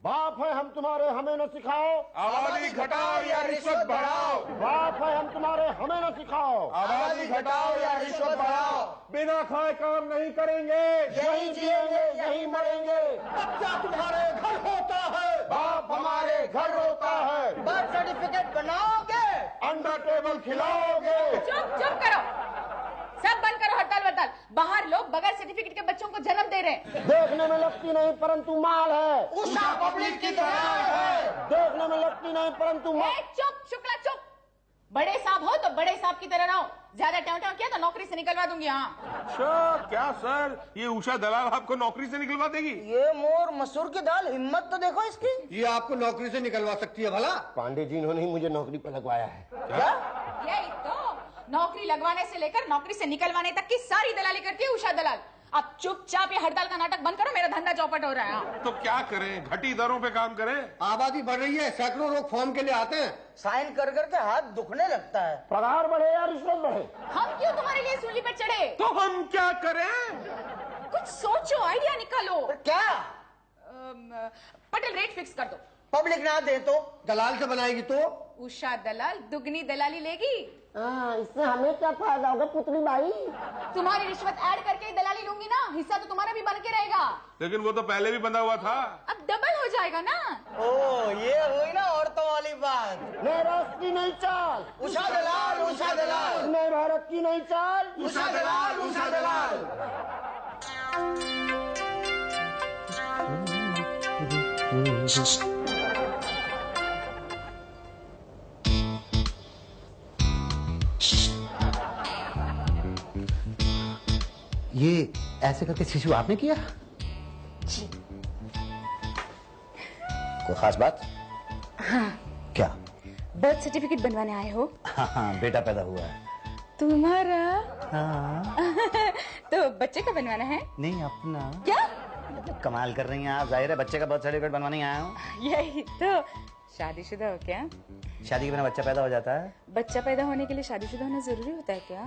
बाप है हम तुम्हारे, हमें न सिखाओ। आबादी घटाओ या रिश्वत बढ़ाओ। बाप है हम तुम्हारे, हमें न सिखाओ। आबादी घटाओ या रिश्वत बढ़ाओ। बिना खाए काम नहीं करेंगे, यही जिएंगे यही मरेंगे। बच्चा तुम्हारे घर होता है, बाप हमारे घर होता है। बर्थ सर्टिफिकेट बनाओगे, अंडर टेबल खिलाओगे। चुप चुप करो, सब बंद करो हड़ताल वड़ताल। बाहर लोग बगैर सर्टिफिकेट के बच्चों को जन्म दे रहे हैं। देखने में लगती नहीं परंतु माल है, उषा पब्लिक की तरह है। देखने में लगती नहीं परंतु माल। चुप शुक्ला चुप। बड़े साहब हो तो बड़े साहब की तरह रहो, ज्यादा ट्यां ट्यां किया तो नौकरी से निकलवा दूंगी। हाँ अच्छा क्या सर, ये उषा दलाल आपको नौकरी से निकलवा देगी? ये मोर मसूर की दाल, हिम्मत तो देखो इसकी। ये आपको नौकरी से निकलवा सकती है भला? पांडे जी इन्होंने ही मुझे नौकरी पर लगवाया है। क्या? यही तो, नौकरी लगवाने से लेकर नौकरी से निकलवाने तक की सारी दलाली करती है उषा दलाल। अब चुपचाप ये हड़ताल का नाटक बंद करो, मेरा धंधा चौपट हो रहा है। तो क्या करें, घटी दरों पे काम करें? आबादी बढ़ रही है, सैकड़ों लोग फॉर्म के लिए आते हैं, साइन कर करके हाथ दुखने लगता है। पगार बढ़े या रिश्वत बढ़े, हम क्यों तुम्हारे लिए सूली पर चढ़े? तो हम क्या करें? कुछ सोचो, आइडिया निकालो। क्या? पटेल रेट फिक्स कर दो। पब्लिक ना दे तो? दलाल से बनाएगी तो? उषा दलाल दुगनी दलाली लेगी। इससे हमें क्या फायदा होगा पुतली भाई? तुम्हारी रिश्वत ऐड करके ही दलाली लूंगी ना, हिस्सा तो तुम्हारा भी बन के रहेगा। लेकिन वो तो पहले भी बंधा हुआ था। अब डबल हो जाएगा ना। ओ ये हुई ना औरतों वाली बात। नए राष्ट्र की नई चाल, उषा दलाल, उषा दलाल। नए भारत की नई चाल, उषा दलाल, उषा दलाल। ये ऐसे करके शिशु आपने किया? जी। कोई खास बात? हाँ। क्या? बर्थ सर्टिफिकेट बनवाने आए हो? हाँ, बेटा पैदा हुआ है। तुम्हारा? हाँ। तो बच्चे का बनवाना है? नहीं, अपना। क्या? कमाल कर रही हैं आप, जाहिर है बच्चे का बर्थ सर्टिफिकेट बनवाने आया हूँ। यही तो। शादीशुदा हो क्या? शादी के बिना बच्चा पैदा हो जाता है? बच्चा पैदा होने के लिए शादीशुदा होना जरूरी होता है क्या?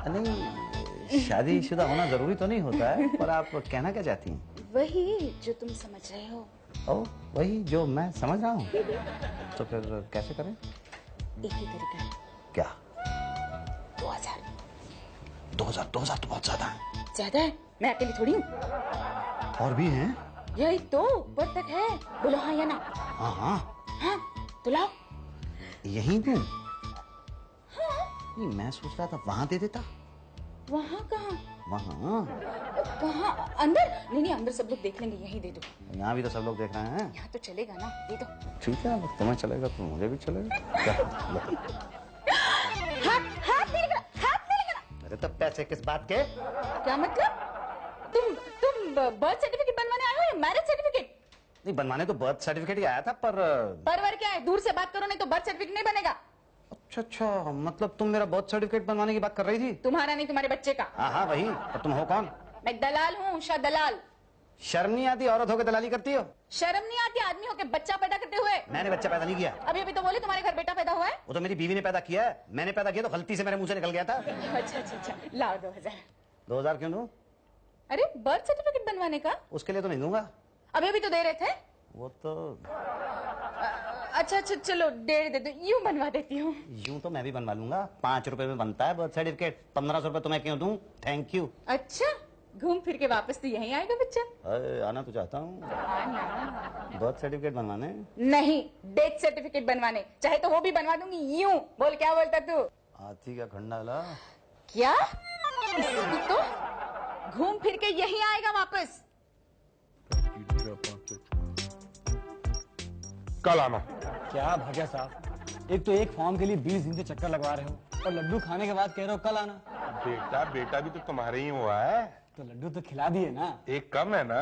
नहीं, शादीशुदा होना जरूरी तो नहीं होता है, पर आप कहना क्या चाहती हैं? वही जो तुम समझ रहे हो। ओ, वही जो मैं समझ रहा हूँ। तो फिर कैसे करें? एक ही तरीका है। क्या? 2000। 2000 तो बहुत ज्यादा है। ज्यादा है? मैं अकेली थोड़ी हूँ। और भी हैं? यही तो, ऊपर तक है। बोलो हाँ या ना? हाँ हाँ। हाँ तो लाओ। यहीं दूं? नहीं, मैं सोच रहा था वहां दे देता। वहाँ कहाँ? वहाँ? कहाँ? अंदर? नहीं, अंदर सब लोग देख लेंगे, यहीं दे दो। यहाँ भी तो सब लोग देख रहे हैं। यहाँ तो चलेगा ना, दे दो। ठीक है, अगर तुम्हें चलेगा तो मुझे भी चलेगा। हाथ नहीं लगाना। अरे तो पैसे किस बात के? क्या मतलब? तुम बर्थ सर्टिफिकेट बनवाने आए हो या मैरिज सर्टिफिकेट? नहीं, बनवाने तो बर्थ सर्टिफिकेट ही आया था, पर परवर क्या है, दूर से बात करो, नहीं तो बर्थ सर्टिफिकेट नहीं बनेगा। अच्छा, मतलब तुम मेरा बर्थ सर्टिफिकेट बनवाने की बात कर रही थी? तुम्हारा नहीं, तुम्हारे बच्चे का। हाँ वही। और तुम हो कौन? मैं दलाल हूँ, उषा दलाल। शर्म नहीं आती औरत होकर दलाली करती हो? शर्म नहीं आती आदमी होकर बच्चा पैदा करते हुए? मैंने बच्चा पैदा नहीं किया। अभी तो बोले तुम्हारे घर बेटा पैदा हुआ है। वो तो मेरी बीवी ने पैदा किया है, मैंने पैदा किया तो गलती से मेरे मुंह से निकल गया था। अच्छा, लाओ 2000। 2000 क्यों दूं? अरे बर्थ सर्टिफिकेट बनवाने का? उसके लिए तो नहीं दूंगा। अभी तो दे रहे थे। वो तो अच्छा चलो 1.5 दे दो, यूं बनवा देती हूँ। यूं तो मैं भी बनवा लूंगा, 5 रुपए में बनता है बर्थ सर्टिफिकेट। 1500 रुपए तो मैं क्यों दूं? Thank you. अच्छा, घूम फिर के वापस तो यहीं आएगा बच्चा। आना तो चाहता हूँ आना। बर्थ सर्टिफिकेट बनवाने नहीं, डेथ सर्टिफिकेट बनवाने, चाहे तो वो भी बनवा दूंगी। यूं बोल, क्या बोलता तू? हाथी का खंडाला। क्या? इसकी तो घूम फिर के यहीं आएगा वापस। कल आना। क्या भाग्य साहब, एक तो एक फॉर्म के लिए 20 दिन से चक्कर लगवा रहे हो और लड्डू खाने के बाद कह रहे हो कल आना। बेटा भी तो तुम्हारे ही हुआ है। तो लड्डू तो खिला दिए ना। एक कम है ना।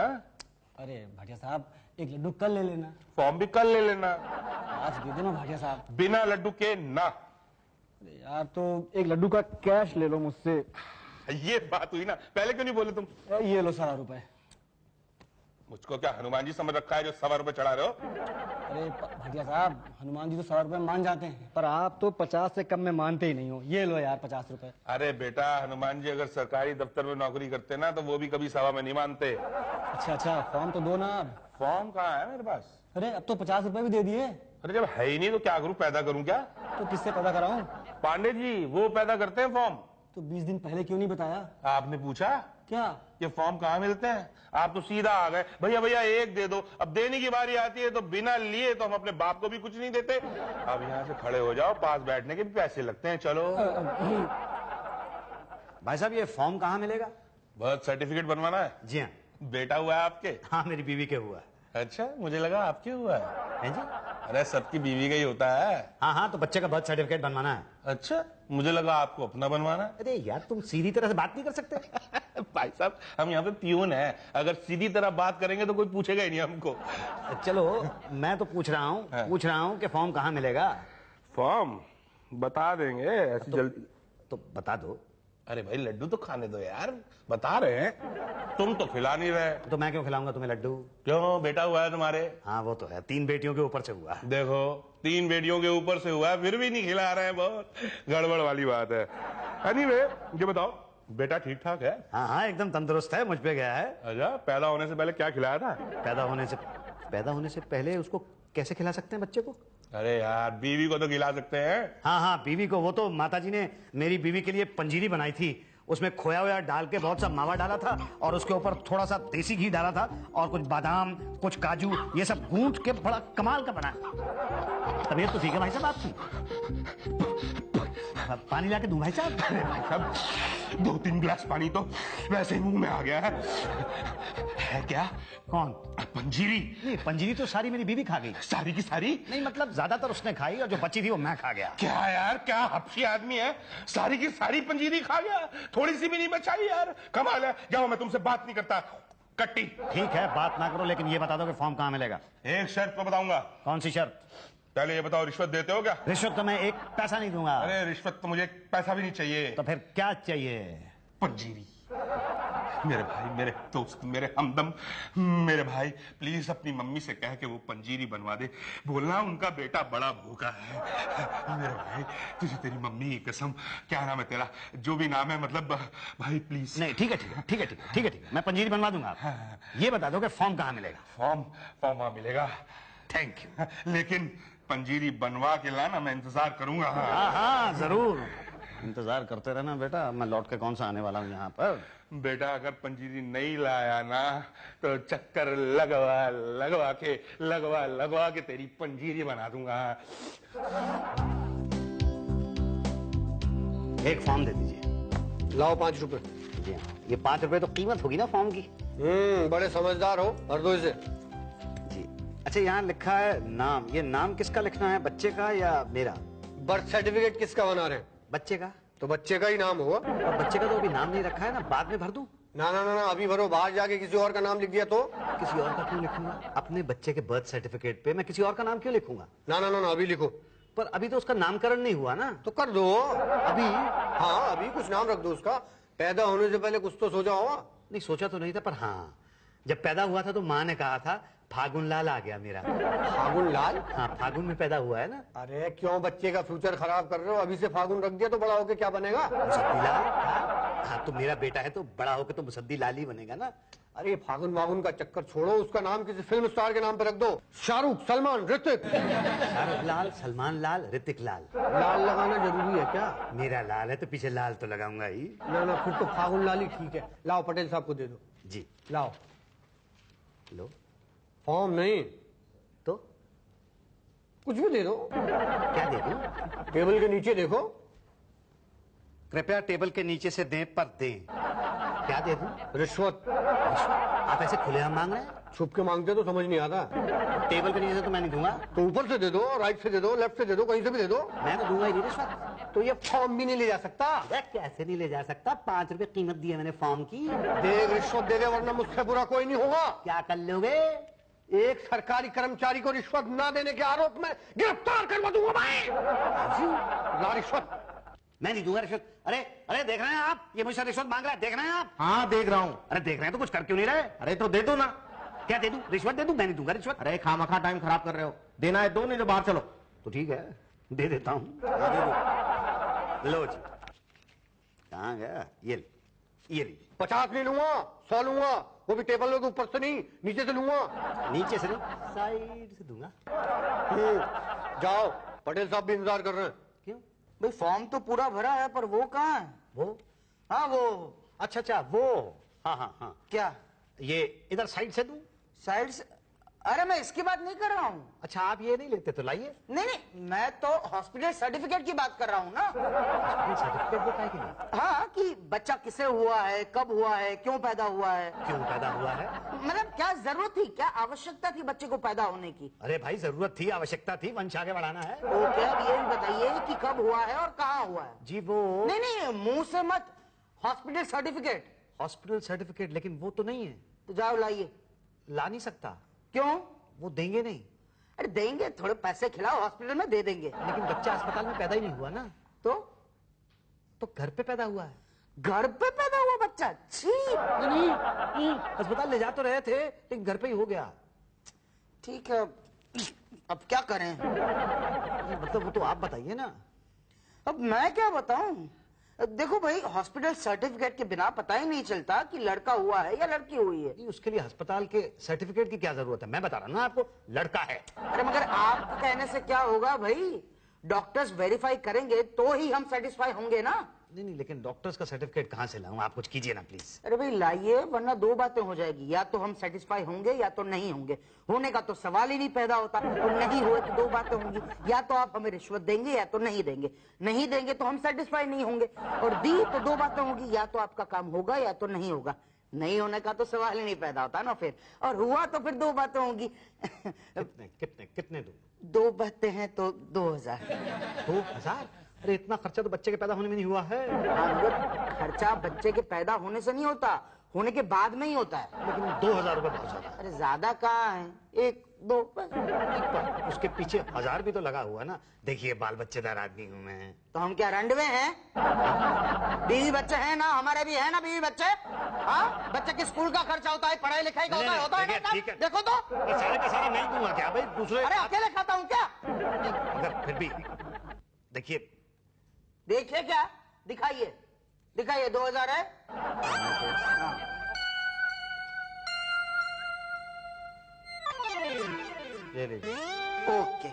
अरे भाटिया साहब, एक लड्डू कल ले लेना। फॉर्म भी कल ले लेना। आज दे दो ना भाटिया साहब। बिना लड्डू के ना। अरे यार, तो एक लड्डू का कैश ले लो मुझसे। ये बात हुई ना, पहले क्यों नहीं बोले तुम? ये लो सारा रुपए। मुझको क्या हनुमान जी समझ रखा है जो 100 रुपए चढ़ा रहे हो? अरे भटिया साहब, हनुमान जी तो 100 रुपए मान जाते हैं, पर आप तो 50 से कम में मानते ही नहीं हो। ये लो यार 50 रुपए। अरे बेटा, हनुमान जी अगर सरकारी दफ्तर में नौकरी करते ना तो वो भी कभी 100 में नहीं मानते। अच्छा, फॉर्म तो दो ना अब। फॉर्म कहाँ है मेरे पास? अरे अब तो 50 रुपए भी दे दिए। अरे जब है ही नहीं तो क्या करूं, पैदा करूं क्या? तो किससे पैदा कराऊं? पांडे जी वो पैदा करते हैं फॉर्म। तो 20 दिन पहले क्यों नहीं बताया? आपने पूछा क्या? ये फॉर्म कहाँ मिलते हैं? आप तो सीधा आ गए, भैया भैया एक दे दो। अब देने की बारी आती है तो बिना लिए तो हम अपने बाप को भी कुछ नहीं देते। अब यहाँ से खड़े हो जाओ, पास बैठने के भी पैसे लगते हैं। चलो। भाई साहब ये फॉर्म कहाँ मिलेगा? बर्थ सर्टिफिकेट बनवाना है? जी हाँ। बेटा हुआ है आपके? हाँ मेरी बीवी के हुआ है। अच्छा, मुझे लगा आपके हुआ है। हैं जी? अरे सबकी बीवी का ही होता है। हाँ तो बच्चे का बर्थ सर्टिफिकेट बनवाना है। अच्छा, मुझे लगा आपको अपना बनवाना है। अरे यार तुम सीधी तरह से बात नहीं कर सकते? भाई साहब हम यहाँ पे पियून है, अगर सीधी तरह बात करेंगे तो कोई पूछेगा ही नहीं हमको। चलो मैं तो पूछ रहा हूँ कि फॉर्म कहाँ मिलेगा? फॉर्म बता देंगे ऐसी जल्दी। तो बता दो। अरे भाई लड्डू तो खाने दो यार, बता रहे हैं। तुम तो खिला नहीं रहे। तो मैं क्यों खिलाऊंगा तुम्हें लड्डू? क्यों, बेटा हुआ है तुम्हारे? हाँ वो तो है, 3 बेटियों के ऊपर से हुआ। देखो 3 बेटियों के ऊपर से हुआ है, फिर भी नहीं खिला रहे हैं, बहुत गड़बड़ वाली बात है। एनीवे ये बताओ, बेटा ठीक ठाक है? हाँ एकदम तंदुरुस्त है, मुझ पे गया है। अच्छा, पैदा होने से पहले क्या खिलाया था? पैदा होने से पहले उसको कैसे खिला सकते हैं बच्चे को? अरे यार बीवी को तो खिला सकते हैं। हाँ बीवी को, वो तो माताजी ने मेरी बीवी के लिए पंजीरी बनाई थी। उसमें खोया हुआ डाल के बहुत सा मावा डाला था और उसके ऊपर थोड़ा सा देसी घी डाला था और कुछ बादाम, कुछ काजू, ये सब गूंथ के बड़ा कमाल का बना। तबीयत तो ठीक है भाई साहब आपकी? पानी लाके दूं भाई साहब? भाई साहब 2-3 गिलास पानी तो वैसे ही मुंह में आ गया है क्या? कौन? पंजीरी। नहीं, पंजीरी तो सारी मेरी बीवी खा गई। सारी की सारी? नहीं मतलब ज्यादातर उसने खाई और जो बची थी वो मैं खा गया। क्या यार, क्या हफ्सी आदमी है, सारी की सारी पंजीरी खा गया, थोड़ी सी भी नहीं बचाई यार, कमाल है। जाओ मैं तुमसे बात नहीं करता, कट्टी। ठीक है बात ना करो, लेकिन ये बता दो कि फॉर्म कहाँ मिलेगा? एक शर्त तो बताऊंगा। कौन सी शर्त? पहले ये बताओ, रिश्वत देते हो क्या? रिश्वत तो मैं 1 पैसा नहीं दूंगा। अरे रिश्वत तो मुझे 1 पैसा भी नहीं चाहिए। तो फिर क्या चाहिए? पंजीरी। मेरे भाई, मेरे दोस्त, मेरे हमदम, मेरे भाई प्लीज अपनी मम्मी से कह के वो पंजीरी बनवा दे। बोलना उनका बेटा बड़ा भूखा है। मेरे भाई तुझे तेरी मम्मी की कसम, क्या नाम है तेरा, जो भी नाम है, मतलब भाई प्लीज। नहीं ठीक है, मैं पंजीरी बनवा दूंगा। ये बता दो कि फॉर्म कहाँ मिलेगा? फॉर्म वहां मिलेगा। Thank you. लेकिन पंजीरी बनवा के लाना, मैं इंतजार करूंगा। हाँ जरूर इंतजार करते रहना बेटा, मैं लौट के कौन सा आने वाला हूँ यहाँ पर। बेटा अगर पंजीरी नहीं लाया ना तो चक्कर लगवा के तेरी पंजीरी बना दूंगा। एक फॉर्म दे दीजिए। लाओ 5 रुपए। जी हाँ, ये 5 रुपए तो कीमत होगी ना फॉर्म की? बड़े समझदार हो, और दो इसे। जी अच्छा, यहाँ लिखा है नाम। ये नाम किसका लिखना है, बच्चे का या मेरा? बर्थ सर्टिफिकेट किसका बना रहे हैं? बच्चे का। तो बच्चे का ही नाम होगा। और बच्चे का तो अभी नाम नहीं रखा है ना, बाद में भर दूं? ना अभी भरो, बाहर जाके किसी और का नाम लिख दिया तो? किसी और का क्यों लिखूंगा? अपने बच्चे के बर्थ सर्टिफिकेट पे मैं किसी और का नाम क्यों लिखूंगा? ना अभी लिखो। पर अभी तो उसका नामकरण नहीं हुआ ना। तो कर दो अभी? हाँ अभी कुछ नाम रख दो उसका। पैदा होने से पहले कुछ तो सोचा होगा। नहीं सोचा तो नहीं था, पर हाँ जब पैदा हुआ था तो माँ ने कहा था फागुन लाल आ गया मेरा। फागुन लाल? हाँ फागुन में पैदा हुआ है ना। अरे क्यों बच्चे का फ्यूचर खराब कर रहे हो? अभी से फागुन रख दिया तो बड़ा होके क्या बनेगा? मुसद्दी लाल। हाँ तो मेरा बेटा है तो बड़ा होकर तो मुसद्दी लाल ही बनेगा ना। अरे फागुन वागुन का चक्कर छोड़ो, उसका नाम किसी फिल्म स्टार के नाम पे रख दो। शाहरुख, सलमान, ऋतिक। शाहरुख लाल, सलमान लाल, ऋतिक लाल। लाल लगाना जरूरी है क्या? मेरा लाल है तो पीछे लाल तो लगाऊंगा ही। ना फिर तो फागुन लाल ही ठीक है। लाओ पटेल साहब को दे दो। जी लाओ। लो। फॉर्म नहीं तो कुछ भी दे दो। क्या दे दूं? टेबल के नीचे देखो। कृपया टेबल के नीचे से दें पर दें। क्या दे दूं? रिश्वत। आप ऐसे खुलेआम मांग रहे हैं? छुप के मांगते तो समझ नहीं आता। टेबल के नीचे से तो मैं नहीं दूंगा। तो ऊपर से दे दो, राइट से दे दो, लेफ्ट से दे दो, कहीं से भी दे दो। मैं तो दूंगा ही नहीं रिश्वत। तो ये फॉर्म भी नहीं ले जा सकता। कैसे नहीं ले जा सकता? 5 रुपए कीमत दी है मैंने फॉर्म की। देख रिश्वत दे दे, वरना मुझसे बुरा कोई नहीं होगा। क्या कर लोगे? एक सरकारी कर्मचारी को रिश्वत न देने के आरोप में गिरफ्तार करवा दूंगा मैं। ला रिश्वत। मैं नहीं दूंगा रिश्वत। अरे देख रहे हैं आप, ये मुझसे रिश्वत मांग रहा है, देख रहे हैं आप? हाँ देख रहा हूँ। अरे देख रहे हैं तो कुछ कर क्यों नहीं रहे? अरे तो दे दो ना। क्या दे दूं? रिश्वत दे दूं? मैं नहीं दूंगा रिश्वत। अरे खामखा टाइम खराब कर रहे हो, देना है दो, नहीं तो बाहर चलो। तो ठीक है, दे देता हूँ। लो जी। कहाँ गया? ये ली। 50 नहीं लूंगा, 100 लूंगा, वो भी टेबल के ऊपर से नहीं, नीचे से लूंगा। नीचे से नहीं, साइड से दूंगा। जाओ, पटेल साहब भी इंतजार कर रहे हैं। क्यों? भाई फॉर्म तो पूरा भरा है, पर वो कहाँ है? वो? हाँ वो। अच्छा, वो। हाँ। क्या? ये इधर साइड से दूं? साइड से? अरे मैं इसकी बात नहीं कर रहा हूँ। अच्छा, आप ये नहीं लेते तो लाइए। नहीं, मैं तो हॉस्पिटल सर्टिफिकेट की बात कर रहा हूँ ना। सर्टिफिकेट वो काहे के लिए? हाँ, कि बच्चा किसे हुआ है, कब हुआ है, क्यों पैदा हुआ है। क्यों पैदा हुआ है? मतलब क्या जरूरत थी, क्या आवश्यकता थी बच्चे को पैदा होने की? अरे भाई, जरूरत थी, आवश्यकता थी, वंश आगे बढ़ाना है। ओके, अब ये भी बताइए कि कब हुआ है और कहाँ हुआ है। जी वो नहीं, मुंह से मत। Hospital certificate. हॉस्पिटल सर्टिफिकेट, लेकिन वो तो नहीं है। तो जाओ लाइए। ला नहीं सकता। क्यों? वो देंगे नहीं। अरे देंगे, थोड़े पैसे खिलाओ, हॉस्पिटल में दे देंगे। लेकिन बच्चा अस्पताल में पैदा ही नहीं हुआ ना। तो घर पे पैदा हुआ है। घर पे पैदा हुआ बच्चा? छी। नहीं, अस्पताल ले जा तो रहे थे, लेकिन घर पे ही हो गया। ठीक है, अब क्या करें? मतलब वो तो आप बताइए ना। अब मैं क्या बताऊं? देखो भाई, हॉस्पिटल सर्टिफिकेट के बिना पता ही नहीं चलता कि लड़का हुआ है या लड़की हुई है। नहीं, उसके लिए अस्पताल के सर्टिफिकेट की क्या जरूरत है? मैं बता रहा हूँ ना आपको, लड़का है। अरे मगर आपके कहने से क्या होगा भाई? डॉक्टर्स वेरीफाई करेंगे तो ही हम सेटिस्फाई होंगे ना। नहीं, लेकिन डॉक्टर्स का सर्टिफिकेट कहाँ से लाऊं? आप कुछ कीजिए ना प्लीज। अरे भाई लाइए, वरना दो बातें हो जाएगी, या तो हम सेटिस्फाई होंगे या तो नहीं होंगे। होने का तो सवाल ही नहीं पैदा होता, और नहीं हुए तो दो बातें होंगी, या तो आप हमें रिश्वत देंगे या तो नहीं देंगे। नहीं देंगे तो हम सेटिस्फाई नहीं होंगे, और दी तो दो बातें होगी, या तो आपका काम होगा या तो नहीं होगा। नहीं होने का तो सवाल ही नहीं पैदा होता ना फिर, और हुआ तो फिर दो बातें होंगी। कितने दूं? दो बातें हैं तो 2000। 2000? अरे इतना खर्चा तो बच्चे के पैदा होने में नहीं हुआ है। खर्चा बच्चे के पैदा होने से नहीं होता, होने के बाद में ही होता है। लेकिन 2000 रुपए बहुत ज्यादा। अरे ज्यादा कहाँ है, 1-2 पर उसके पीछे 1000 भी तो लगा हुआ ना। देखिए, बाल बच्चेदार आदमी हूँ मैं। तो हम क्या रंडवे हैं? बीवी बच्चे हैं ना, हमारे भी है ना बीवी बच्चे। हाँ, बच्चे के स्कूल का खर्चा होता है, पढ़ाई लिखाई का होता है ना। ठीक है। देखो तो सारे का सारा नहीं दूंगा क्या भाई? दूसरे अरे अकेले खाता हूँ क्या? मगर फिर भी देखिए। देखिए क्या? दिखाइए 2000 है। ये लीजिए। ओके,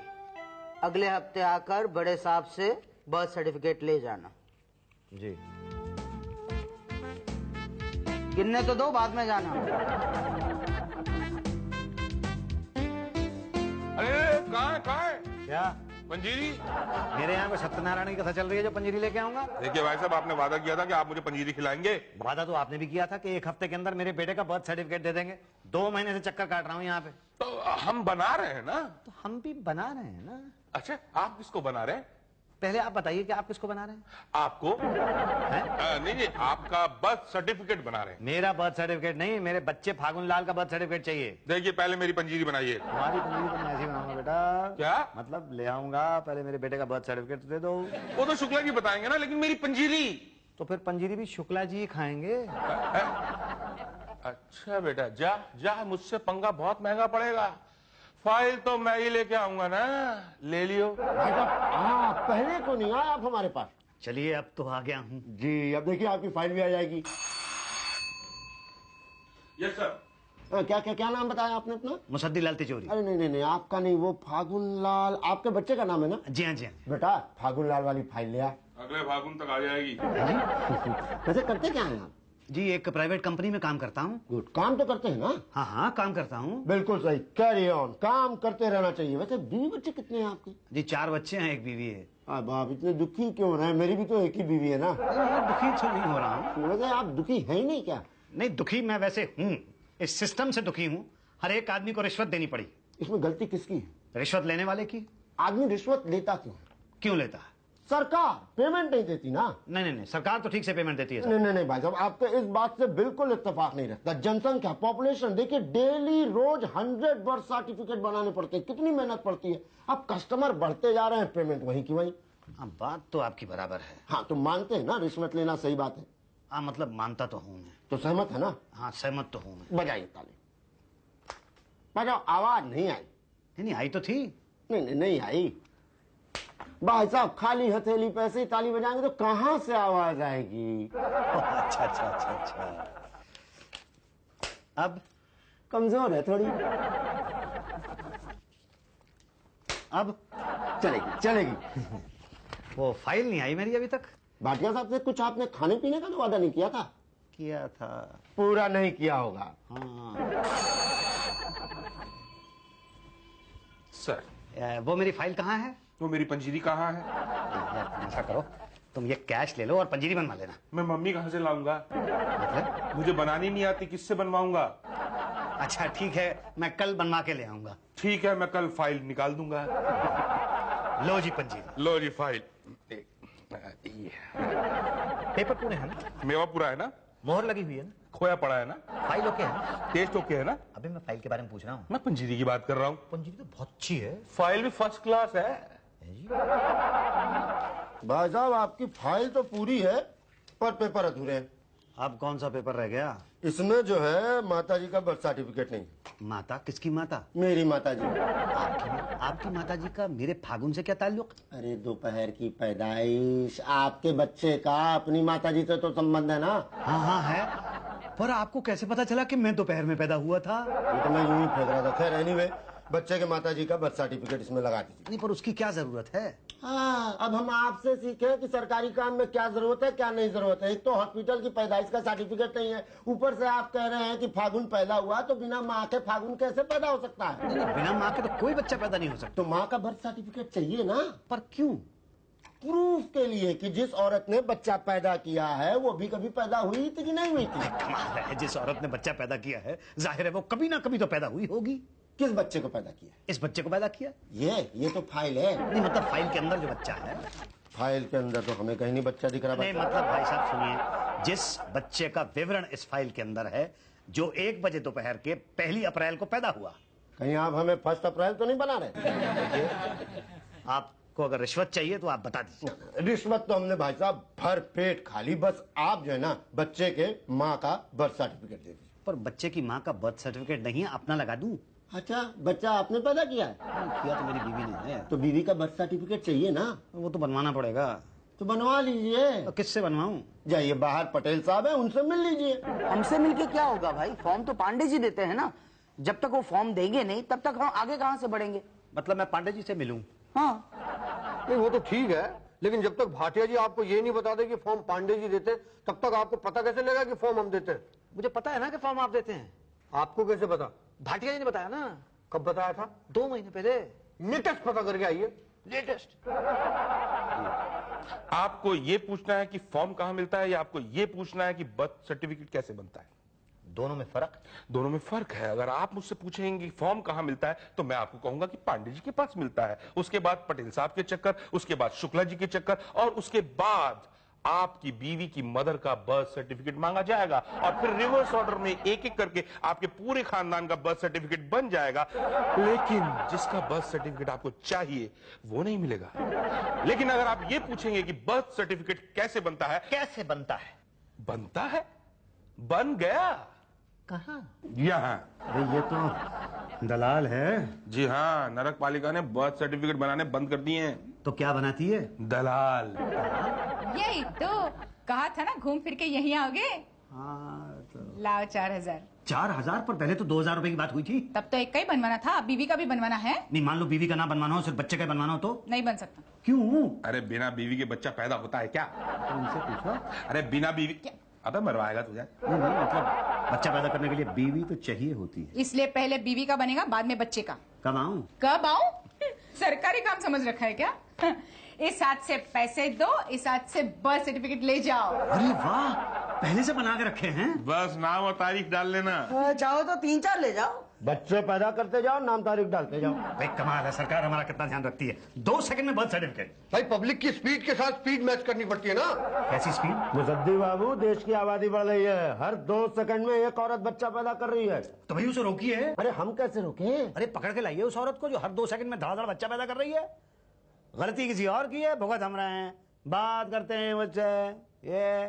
अगले हफ्ते आकर बड़े साहब से बर्थ सर्टिफिकेट ले जाना। जी। गिनने तो दो, बाद में जाना। अरे कहाँ है क्या? पंजीरी? मेरे यहाँ पे सत्यनारायण की कथा चल रही है, जो पंजीरी लेके आऊंगा। देखिए भाई साहब, आपने वादा किया था कि आप मुझे पंजीरी खिलाएंगे। वादा तो आपने भी किया था कि 1 हफ्ते के अंदर मेरे बेटे का बर्थ सर्टिफिकेट दे देंगे। 2 महीने से चक्कर काट रहा हूँ यहाँ पे। तो हम बना रहे हैं ना। तो हम भी बना रहे हैं ना। अच्छा, आप किसको बना रहे हैं? पहले आप बताइए कि आप किसको बना रहे हैं? आपको नहीं, आपका बर्थ सर्टिफिकेट बना रहे हैं। मेरा बर्थ सर्टिफिकेट नहीं, मेरे बच्चे फागुन लाल का बर्थ सर्टिफिकेट चाहिए। देखिए, पहले मेरी पंजीरी बनाइए। तुम्हारी पंजीरी तो मैं ऐसे ही बनाऊंगा बेटा। क्या मतलब? ले आऊंगा, पहले मेरे बेटे का बर्थ सर्टिफिकेट दे दो। वो तो शुक्ला जी बताएंगे ना, लेकिन मेरी पंजीरी। तो फिर पंजीरी भी शुक्ला जी खाएंगे। अच्छा बेटा, जा मुझसे पंगा बहुत महंगा पड़ेगा। फाइल तो मैं ही लेके आऊंगा ना, ले लियो। भाई साहब, पहले को नहीं आया आप हमारे पास। चलिए, अब तो आ गया हूँ जी। अब देखिए, आपकी फाइल भी आ जाएगी। Yes sir. क्या नाम बताया आपने अपना? मुसद्दी लाल तिजोरी। अरे नहीं, आपका नहीं, वो फागुन लाल आपके बच्चे का नाम है ना? जी हाँ। बेटा, फागुन लाल वाली फाइल ले आ। अगले फागुन तक आ जाएगी। वैसे करते क्या है आप? जी, एक प्राइवेट कंपनी में काम करता हूँ। गुड, काम तो करते हैं ना? हाँ, काम करता हूँ। बिल्कुल सही, कैरी ऑन, काम करते रहना चाहिए। वैसे बीवी बच्चे कितने हैं आपके? जी, 4 बच्चे हैं, 1 बीवी है। बाप, इतने दुखी क्यों रहे? मेरी भी तो एक ही बीवी है ना। दुखी तो नहीं हो रहा हूँ। वैसे आप दुखी है ही नहीं क्या? नहीं, दुखी मैं वैसे हूँ, इस सिस्टम से दुखी हूँ। हर एक आदमी को रिश्वत देनी पड़ी। इसमें गलती किसकी है? रिश्वत लेने वाले की। आदमी रिश्वत लेता क्यों लेता है? सरकार पेमेंट नहीं देती ना। नहीं, सरकार तो ठीक से पेमेंट देती है। नहीं भाई साहब, आपके इस बात से बिल्कुल इत्तेफाक नहीं रखता। जनसंख्या, पॉपुलेशन देखिए, डेली रोज 100 बर्थ सर्टिफिकेट बनाने पड़ते हैं। कितनी मेहनत पड़ती है। अब कस्टमर बढ़ते जा रहे हैं, पेमेंट वहीं की वहीं। हाँ, बात तो आपकी बराबर है। हाँ, तो मानते हैं ना रिश्वत लेना सही बात है? हाँ, मतलब मानता तो हूँ मैं। तो सहमत है ना? हाँ, सहमत तो हूँ मैं। बजाइए ताली। पर आवाज नहीं आई। नहीं आई तो थी। नहीं आई। भाई साहब खाली हथेली पे ऐसे ही ताली बजाएंगे तो कहां से आवाज आएगी? अच्छा अच्छा अच्छा अच्छा। अब कमजोर है थोड़ी। अब चलेगी चलेगी। वो फाइल नहीं आई मेरी अभी तक। भाटिया साहब से कुछ आपने खाने पीने का तो वादा नहीं किया था? किया था। पूरा नहीं किया होगा। हाँ। सर वो मेरी फाइल कहाँ है? वो मेरी पंजीरी कहाँ है? यार, ऐसा करो, तुम ये कैश ले लो और पंजीरी बनवा लेना। मैं मम्मी कहाँ से लाऊंगा? मतलब? मुझे बनानी नहीं आती, किससे बनवाऊंगा? अच्छा ठीक है, मैं कल बनवा के ले आऊंगा। ठीक है, मैं कल फाइल निकाल दूंगा। लो जी पंजीरी। लो जी फाइल। पेपर पूरे हैं ना? मेवा पूरा है ना? मोहर लगी हुई है ना? खोया पड़ा है ना? फाइल ओके है ना? टेस्ट ओके है ना? अभी मैं फाइल के बारे में पूछ रहा हूँ। मैं पंजीरी की बात कर रहा हूँ। पंजीरी तो बहुत अच्छी है। फाइल भी फर्स्ट क्लास है। भाई साहब आपकी फाइल तो पूरी है पर पेपर अधूरे हैं। अब कौन सा पेपर रह गया? इसमें जो है माता जी का बर्थ सर्टिफिकेट नहीं। माता? किसकी माता? मेरी माता जी। आपकी माता जी का मेरे फागुन से क्या ताल्लुक? अरे दोपहर की पैदाइश, आपके बच्चे का अपनी माता जी से तो संबंध है ना? हाँ हाँ है, पर आपको कैसे पता चला कि मैं दोपहर में पैदा हुआ था? ये तो मैं यूं ही फेंक रहा था। खैर एनीवे, बच्चे के माता जी का बर्थ सर्टिफिकेट इसमें लगा दीजिए। नहीं, पर उसकी क्या जरूरत है? हाँ, अब हम आपसे सीखे कि सरकारी काम में क्या जरूरत है क्या नहीं जरूरत है। एक तो हॉस्पिटल की पैदाइश का सर्टिफिकेट नहीं है, ऊपर से आप कह रहे हैं कि फागुन पैदा हुआ, तो बिना माँ के फागुन कैसे पैदा हो सकता है? नहीं, बिना माँ के तो कोई बच्चा पैदा नहीं हो सकता। तो माँ का बर्थ सर्टिफिकेट चाहिए ना? पर क्यों? प्रूफ के लिए कि जिस औरत ने बच्चा पैदा किया है वो भी कभी पैदा हुई थी कि नहीं हुई थी। कमाल है, जिस औरत ने बच्चा पैदा किया है जाहिर है वो कभी ना कभी तो पैदा हुई होगी। किस बच्चे को पैदा किया? इस बच्चे को पैदा किया। ये तो फाइल है। नहीं मतलब फाइल के अंदर जो बच्चा है। फाइल के अंदर तो हमें कहीं नहीं बच्चा दिख रहा। नहीं मतलब भाई साहब सुनिए, जिस बच्चे का विवरण इस फाइल के अंदर है, जो 1 बजे दोपहर के 1 अप्रैल को पैदा हुआ। कहीं आप हमें 1 अप्रैल तो नहीं बना रहे? आपको अगर रिश्वत चाहिए तो आप बता दीजिए। रिश्वत तो हमने भाई साहब भर पेट खा ली। बस आप जो है ना बच्चे के माँ का बर्थ सर्टिफिकेट दे दीजिए। पर बच्चे की माँ का बर्थ सर्टिफिकेट नहीं है, अपना लगा दूं? अच्छा, बच्चा आपने पैदा किया है? किया तो मेरी बीवी ने है। तो बीवी का बर्थ सर्टिफिकेट चाहिए ना? वो तो बनवाना पड़ेगा। तो बनवा लीजिए। तो किससे बनवाऊं? जाइए बाहर पटेल साहब है, उनसे मिल लीजिए। हमसे मिलके क्या होगा भाई? फॉर्म तो पांडे जी देते हैं ना। जब तक वो फॉर्म देंगे नहीं तब तक हम आगे कहाँ से बढ़ेंगे? मतलब मैं पांडे जी से मिलूं? हाँ, नहीं वो तो ठीक है, लेकिन जब तक भाटिया जी आपको ये नहीं बता दे कि फॉर्म पांडे जी देते हैं, तब तक आपको पता कैसे लगेगा कि फॉर्म हम देते हैं? मुझे पता है ना कि फॉर्म आप देते हैं। आपको कैसे पता? भाटिया जी ने बताया ना। कब बताया था? 2 महीने पहले। लेटेस्ट पता करके आइए। लेटेस्ट। आपको ये पूछना है कि फॉर्म कहाँ मिलता है या आपको ये पूछना है कि बर्थ सर्टिफिकेट कैसे बनता है? दोनों में फर्क? दोनों में फर्क है। अगर आप मुझसे पूछेंगे कि फॉर्म कहाँ मिलता है तो मैं आपको कहूंगा कि पांडे जी के पास मिलता है, उसके बाद पटेल साहब के चक्कर, उसके बाद शुक्ला जी के चक्कर, और उसके बाद आपकी बीवी की मदर का बर्थ सर्टिफिकेट मांगा जाएगा और फिर रिवर्स ऑर्डर में एक एक करके आपके पूरे खानदान का बर्थ सर्टिफिकेट बन जाएगा। लेकिन जिसका बर्थ सर्टिफिकेट आपको चाहिए वो नहीं मिलेगा। लेकिन अगर आप ये पूछेंगे कि बर्थ सर्टिफिकेट कैसे बनता है, कैसे बनता है? बनता है, बन गया। कहाँ? यहाँ। अरे ये तो दलाल है। जी हाँ, नरक पालिका ने बर्थ सर्टिफिकेट बनाने बंद कर दिए हैं। तो क्या बनाती है? दलाल। यही तो कहा था ना, घूम फिर के यहीं आओगे। हाँ तो लाओ 4000। 4000? पर पहले तो 2000 रुपए की बात हुई थी। तब तो एक का ही बनवाना था, अब बीवी का भी बनवाना है। नहीं, मान लो बीवी का ना बनवाना हो, सिर्फ बच्चे का बनवाना हो तो? नहीं बन सकता। क्यों? अरे बिना बीवी के बच्चा पैदा होता है क्या? तो उनसे पूछो। अरे बिना बीवी अबे मरवाएगा तुझे। नहीं नहीं, मतलब बच्चा पैदा करने के लिए बीवी तो चाहिए होती है। इसलिए पहले बीवी का बनेगा, बाद में बच्चे का। कब आऊं? कब आऊं? सरकारी काम समझ रखा है क्या? इस हाथ से पैसे दो, इस हाथ से बर्थ सर्टिफिकेट ले जाओ। अरे वाह, पहले से बना के रखे हैं। बस नाम और तारीख डाल लेना। चाहो तो 3-4 ले जाओ। बच्चे पैदा करते जाओ, नाम तारीख डालते जाओ। भाई कमाल है, सरकार हमारा कितना ध्यान रखती है। 2 सेकंड में बर्थ सर्टिफिकेट। भाई पब्लिक की स्पीड के साथ स्पीड मैच करनी पड़ती है ना। कैसी स्पीड? मुसद्दी बाबू, देश की आबादी बढ़ रही है, हर 2 सेकंड में एक औरत बच्चा पैदा कर रही है। तो भाई उसे रोकिए। अरे हम कैसे रोके? अरे पकड़ के लाइए उस औरत को जो हर 2 सेकंड में धड़ाधड़ बच्चा पैदा कर रही है। गलती किसी और की है, भुगत हम रहे हैं। बात करते हैं बच्चे ये